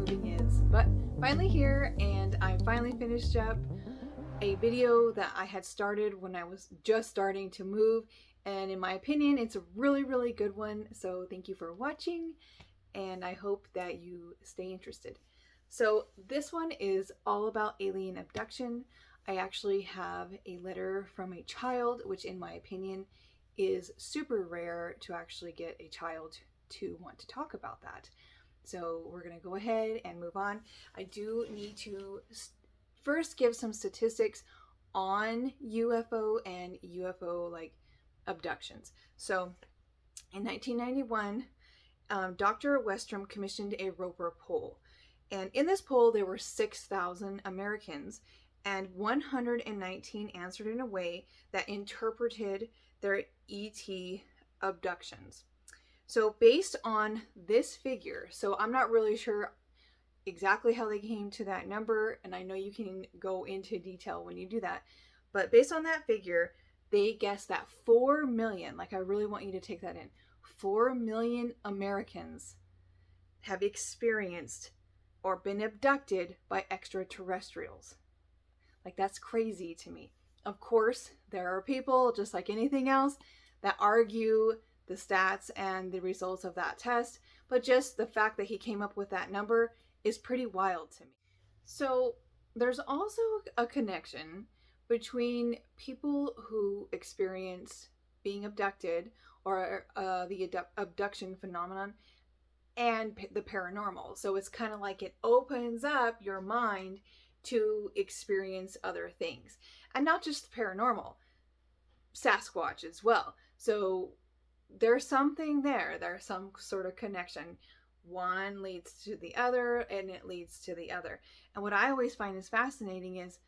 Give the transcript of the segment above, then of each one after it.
moving is. But finally here, and I finally finished up a video that I had started when I was just starting to move, and in my opinion it's a really good one. So thank you for watching, and I hope that you stay interested. So this one is all about alien abduction. I actually have a letter from a child, which in my opinion is super rare to actually get a child to want to talk about that. So we're going to go ahead and move on. I do need to first give some statistics on UFO and UFO like abductions. So in 1991, Dr. Westrom commissioned a Roper poll. And in this poll, there were 6,000 Americans, and 119 answered in a way that interpreted their ET abductions. So based on this figure, so I'm not really sure exactly how they came to that number, and I know you can go into detail when you do that, but based on that figure, they guessed that 4 million, like I really want you to take that in, 4 million Americans have experienced or been abducted by extraterrestrials. Like, that's crazy to me. Of course, there are people, just like anything else, that argue the stats and the results of that test, but just the fact that he came up with that number is pretty wild to me. So there's also a connection between people who experience being abducted or the abduction phenomenon and the paranormal. So it's kind of like it opens up your mind to experience other things, and not just the paranormal, Sasquatch as well. So there's something there. There's some sort of connection. One leads to the other, and it leads to the other. And what I always find is fascinating is,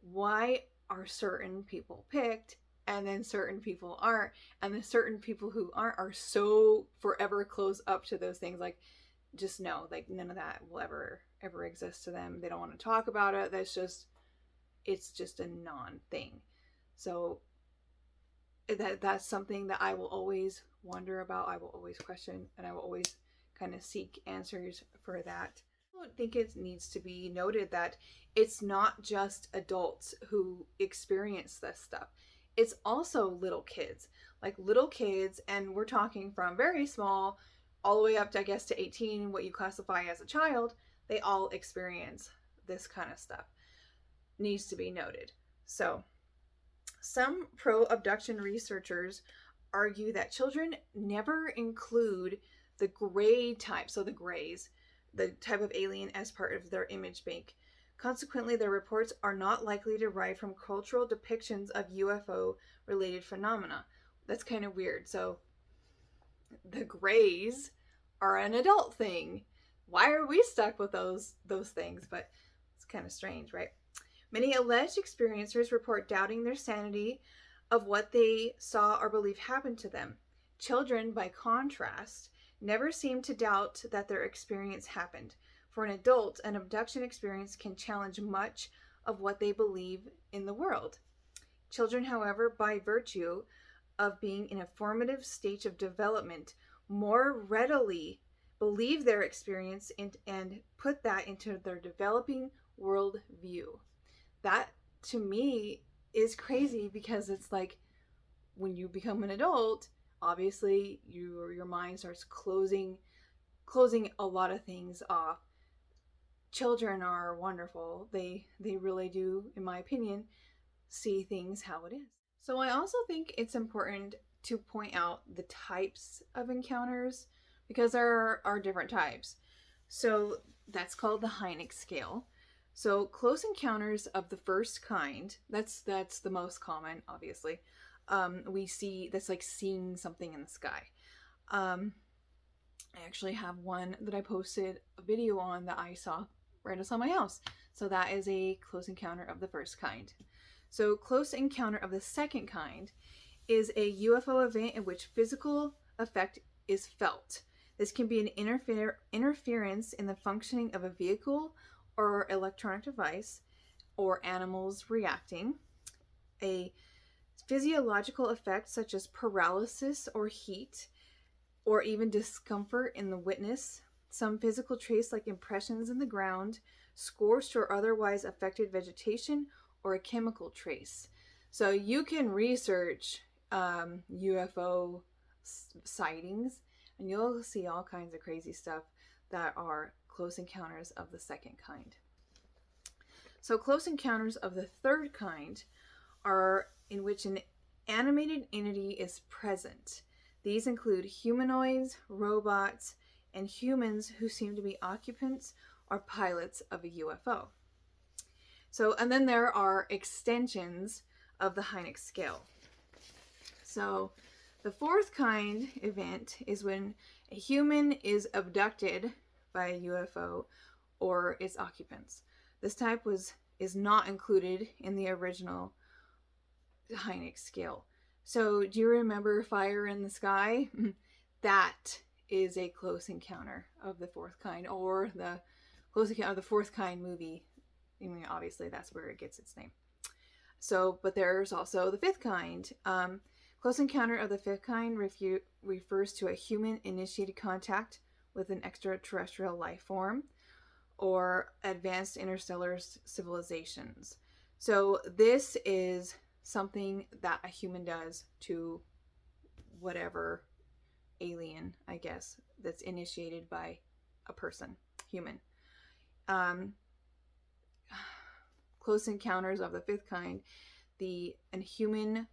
why are certain people picked and then certain people aren't, and the certain people who aren't are so forever close up to those things? Like, just know, like, none of that will ever exist to them. They don't want to talk about it. It's just a non-thing. So that's something that I will always wonder about, I will always question, and I will always kind of seek answers for that. I don't think it needs to be noted that it's not just adults who experience this stuff. It's also little kids. Like little kids, and we're talking from very small all the way up to, I guess, to 18, what you classify as a child. They all experience this kind of stuff. Needs to be noted. So some pro-abduction researchers argue that children never include the gray type, so the grays, the type of alien, as part of their image bank. Consequently, their reports are not likely derived from cultural depictions of UFO-related phenomena. That's kind of weird. So the grays are an adult thing. Why are we stuck with those things? But it's kind of strange, right? Many alleged experiencers report doubting their sanity of what they saw or believe happened to them. Children, by contrast, never seem to doubt that their experience happened. For an adult, an abduction experience can challenge much of what they believe in the world. Children, however, by virtue of being in a formative stage of development, more readily believe their experience and put that into their developing world view. That, to me, is crazy, because it's like, when you become an adult, obviously your mind starts closing a lot of things off. Children are wonderful. They really do, in my opinion, see things how it is. So I also think it's important to point out the types of encounters, because there are different types. So that's called the Hynek scale. So close encounters of the first kind, that's the most common, obviously. We see, that's like seeing something in the sky. I actually have one that I posted a video on that I saw right outside my house. So that is a close encounter of the first kind. So close encounter of the second kind is a UFO event in which physical effect is felt. This can be an interference in the functioning of a vehicle or electronic device, or animals reacting. A physiological effect such as paralysis or heat, or even discomfort in the witness. some physical trace like impressions in the ground, scorched or otherwise affected vegetation, or a chemical trace. So you can research UFO sightings and you'll see all kinds of crazy stuff that are close encounters of the second kind. So close encounters of the third kind are in which an animated entity is present. These include humanoids, robots, and humans who seem to be occupants or pilots of a UFO. So, and then there are extensions of the Hynek scale. So, the fourth kind event is when a human is abducted by a UFO or its occupants. This type is not included in the original Hynek scale. So, do you remember Fire in the Sky? That is a close encounter of the fourth kind, or the close encounter of the fourth kind movie. I mean, obviously, that's where it gets its name. So, but there's also the fifth kind. Close encounter of the fifth kind refers to a human-initiated contact with an extraterrestrial life form or advanced interstellar civilizations. So this is something that a human does to whatever alien, I guess, that's initiated by a person, human. Close encounters of the fifth kind, a human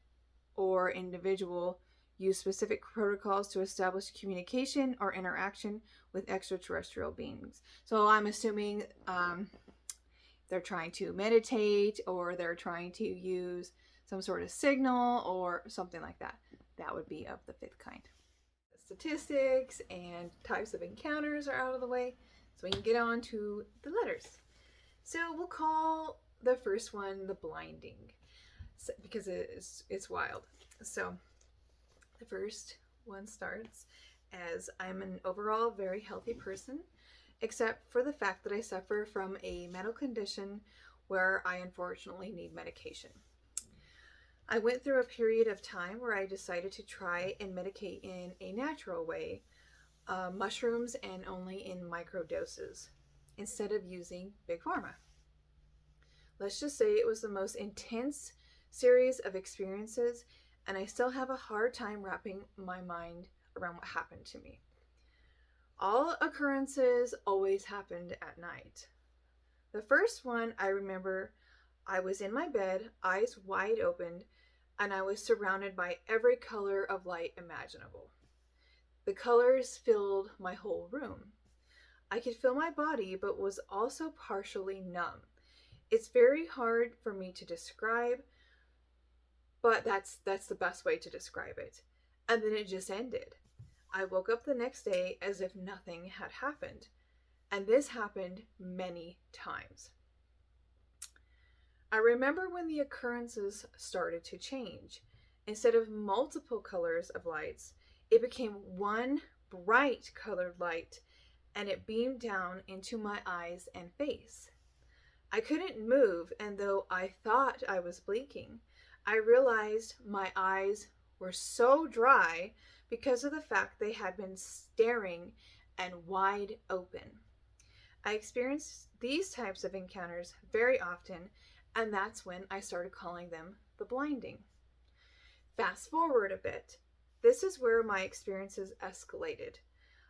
or individual use specific protocols to establish communication or interaction with extraterrestrial beings. So I'm assuming they're trying to meditate, or they're trying to use some sort of signal or something like that. That would be of the fifth kind. The statistics and types of encounters are out of the way, so we can get on to the letters. So we'll call the first one the blinding, because it's wild. So the first one starts as I'm an overall very healthy person, except for the fact that I suffer from a medical condition where I unfortunately need medication. I went through a period of time where I decided to try and medicate in a natural way, mushrooms and only in micro doses, instead of using Big Pharma. Let's just say it was the most intense series of experiences, and I still have a hard time wrapping my mind around what happened to me. All occurrences always happened at night. The first one, I remember I was in my bed, eyes wide open, and I was surrounded by every color of light imaginable. The colors filled my whole room. I could feel my body, but was also partially numb. It's very hard for me to describe, but that's the best way to describe it. And then it just ended. I woke up the next day as if nothing had happened. And this happened many times. I remember when the occurrences started to change. Instead of multiple colors of lights, it became one bright colored light, and it beamed down into my eyes and face. I couldn't move, and though I thought I was blinking, I realized my eyes were so dry because of the fact they had been staring and wide open. I experienced these types of encounters very often, and that's when I started calling them the blinding. Fast forward a bit. This is where my experiences escalated.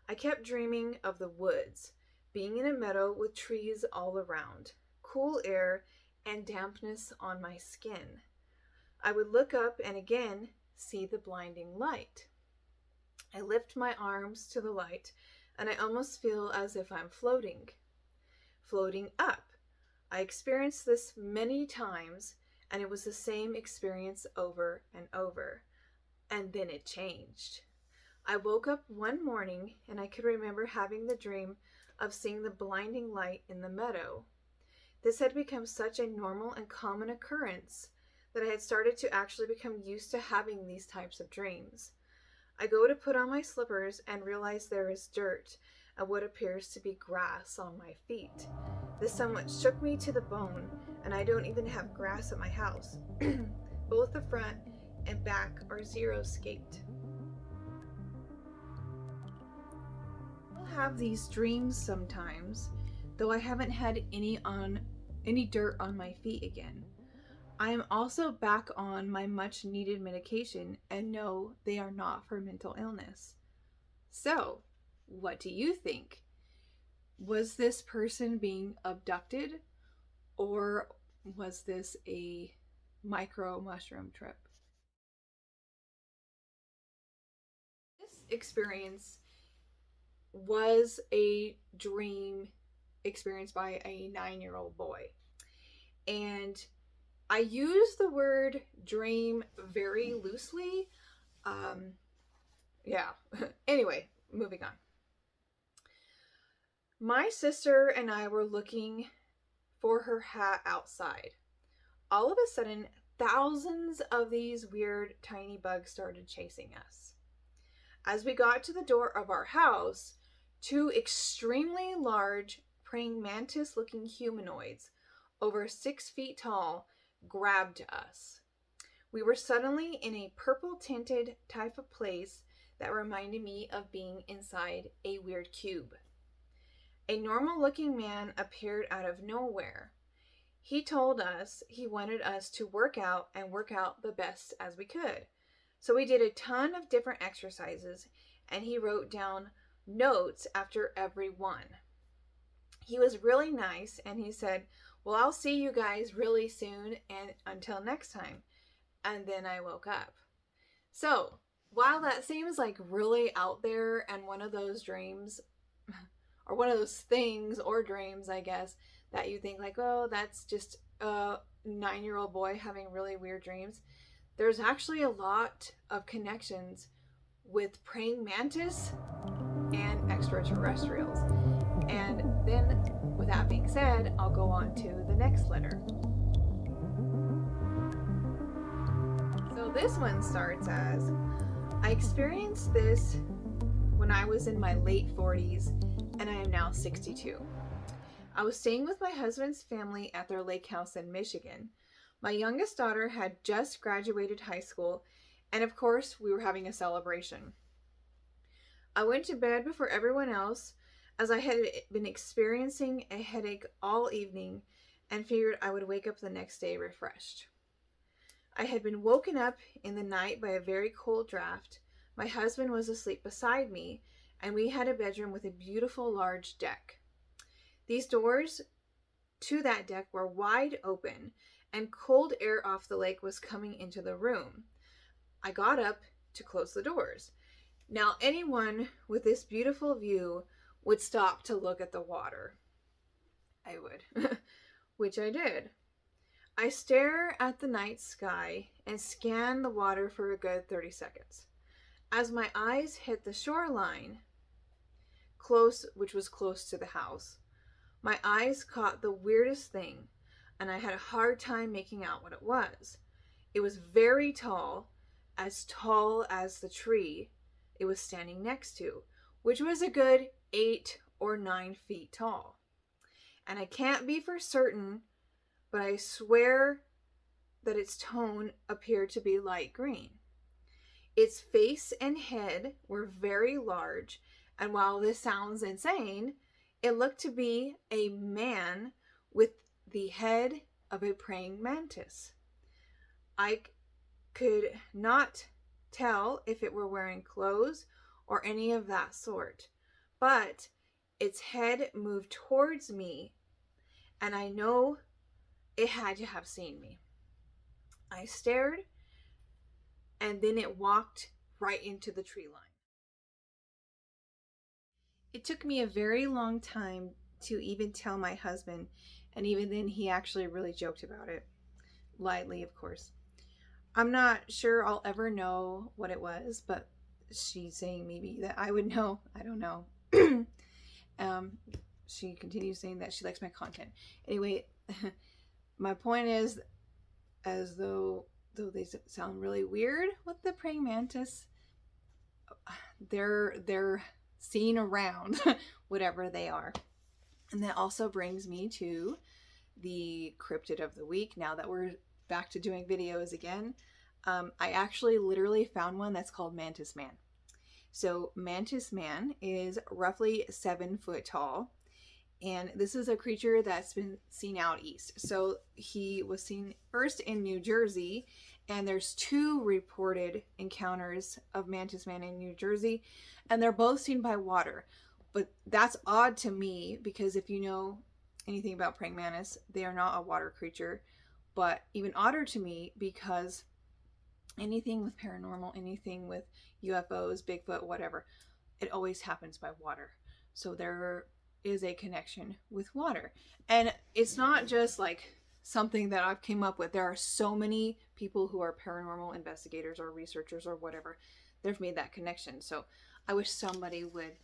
I kept dreaming of the woods, being in a meadow with trees all around, cool air, and dampness on my skin. I would look up and again see the blinding light. I lift my arms to the light, and I almost feel as if I'm floating up. I experienced this many times, and it was the same experience over and over. And then it changed. I woke up one morning, and I could remember having the dream of seeing the blinding light in the meadow. This had become such a normal and common occurrence that I had started to actually become used to having these types of dreams. I go to put on my slippers and realize there is dirt and what appears to be grass on my feet. This somewhat shook me to the bone, and I don't even have grass at my house. Both the front and back are xeriscaped. have these dreams sometimes, though I haven't had any dirt on my feet again. I am also back on my much needed medication and no, they are not for mental illness. So, what do you think? Was this person being abducted, or was this a micro mushroom trip? This experience was a dream experienced by a 9-year-old boy. And I use the word dream very loosely. Yeah. Anyway, moving on. My sister and I were looking for her hat outside. All of a sudden, thousands of these weird tiny bugs started chasing us. As we got to the door of our house, two extremely large praying mantis looking humanoids, over 6 feet tall, grabbed us. We were suddenly in a purple tinted type of place that reminded me of being inside a weird cube. A normal looking man appeared out of nowhere. He told us he wanted us to work out the best as we could. So we did a ton of different exercises, and he wrote down notes after every one. He was really nice, and he said, well, I'll see you guys really soon, and until next time. And then I woke up. So, while that seems like really out there and one of those dreams, or one of those things or dreams, I guess, that you think like, oh, that's just a 9-year-old boy having really weird dreams, there's actually a lot of connections with praying mantis and extraterrestrials. And then, with that being said, I'll go on to the next letter. So this one starts as, I experienced this when I was in my late 40s, and I am now 62. I was staying with my husband's family at their lake house in Michigan. My youngest daughter had just graduated high school, and of course, we were having a celebration. I went to bed before everyone else, as I had been experiencing a headache all evening and figured I would wake up the next day refreshed. I had been woken up in the night by a very cold draft. My husband was asleep beside me, and we had a bedroom with a beautiful large deck. These doors to that deck were wide open, and cold air off the lake was coming into the room. I got up to close the doors. Now, anyone with this beautiful view would stop to look at the water. I would, which I did. I stare at the night sky and scan the water for a good 30 seconds. As my eyes hit the shoreline, which was close to the house, my eyes caught the weirdest thing, and I had a hard time making out what it was. It was very tall as the tree it was standing next to, which was a good 8 or 9 feet tall. And I can't be for certain, but I swear that its tone appeared to be light green. Its face and head were very large, and while this sounds insane, it looked to be a man with the head of a praying mantis. I could not tell if it were wearing clothes or any of that sort, but its head moved towards me, and I know it had to have seen me. I stared, and then it walked right into the tree line. It took me a very long time to even tell my husband, and even then he actually really joked about it. Lightly, of course. I'm not sure I'll ever know what it was, but she's saying maybe that I would know. I don't know. She continues saying that she likes my content. Anyway, my point is, as though they sound really weird with the praying mantis, they're seen around, whatever they are. And that also brings me to the cryptid of the week. Now that we're back to doing videos again, I actually literally found one that's called Mantis Man. So Mantis Man is roughly 7 foot tall. And this is a creature that's been seen out east. So he was seen first in New Jersey, and there's 2 reported encounters of Mantis Man in New Jersey, and they're both seen by water. But that's odd to me, because if you know anything about praying mantis, they are not a water creature. But even odder to me, because anything with paranormal, anything with UFOs, Bigfoot, whatever, it always happens by water. So there is a connection with water. And it's not just like something that I've came up with. There are so many people who are paranormal investigators or researchers or whatever. They've made that connection. So I wish somebody would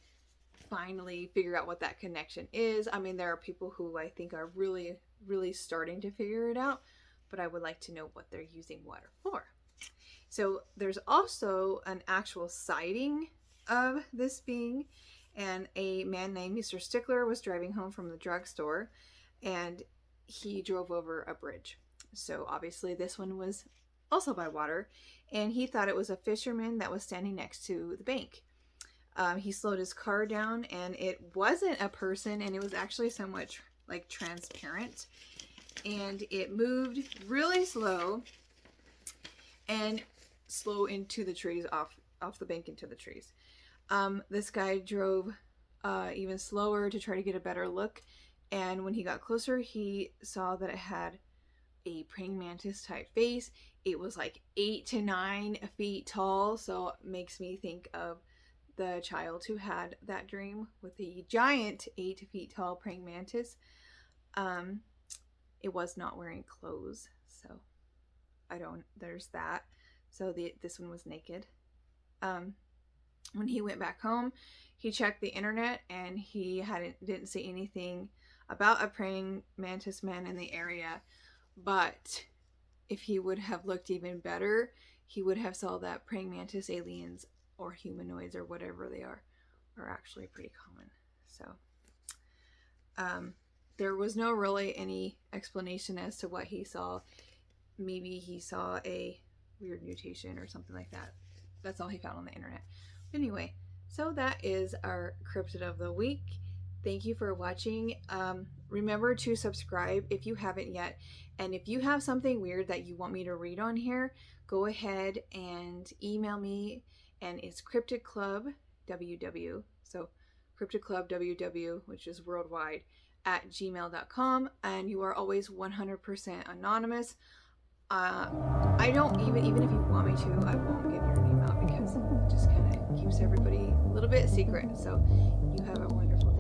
finally figure out what that connection is. I mean, there are people who I think are really, really starting to figure it out, but I would like to know what they're using water for. So there's also an actual sighting of this being, and a man named Mr. Stickler was driving home from the drugstore, and he drove over a bridge. So obviously this one was also by water, and he thought it was a fisherman that was standing next to the bank. He slowed his car down, and it wasn't a person, and it was actually somewhat like transparent, and it moved really slow and slow into the trees, off the bank into the trees. This guy drove even slower to try to get a better look, and when he got closer, he saw that it had a praying mantis type face. It was like 8 to 9 feet tall, so it makes me think of the child who had that dream with the giant 8 feet tall praying mantis. It was not wearing clothes, so there's that. So this one was naked. When he went back home, he checked the internet, and he didn't see anything about a praying mantis man in the area. But if he would have looked even better, he would have saw that praying mantis aliens or humanoids or whatever they are actually pretty common. So there was no really any explanation as to what he saw. Maybe he saw a weird mutation or something like that. That's all he found on the internet. But anyway, so that is our cryptid of the week. Thank you for watching. Remember to subscribe if you haven't yet. And if you have something weird that you want me to read on here, go ahead and email me. And it's KryptidClubWW. So KryptidClubWW, which is worldwide, at gmail.com. And you are always 100% anonymous. I don't even if you want me to, I won't give your name out, because it just kind of keeps everybody a little bit secret. So you have a wonderful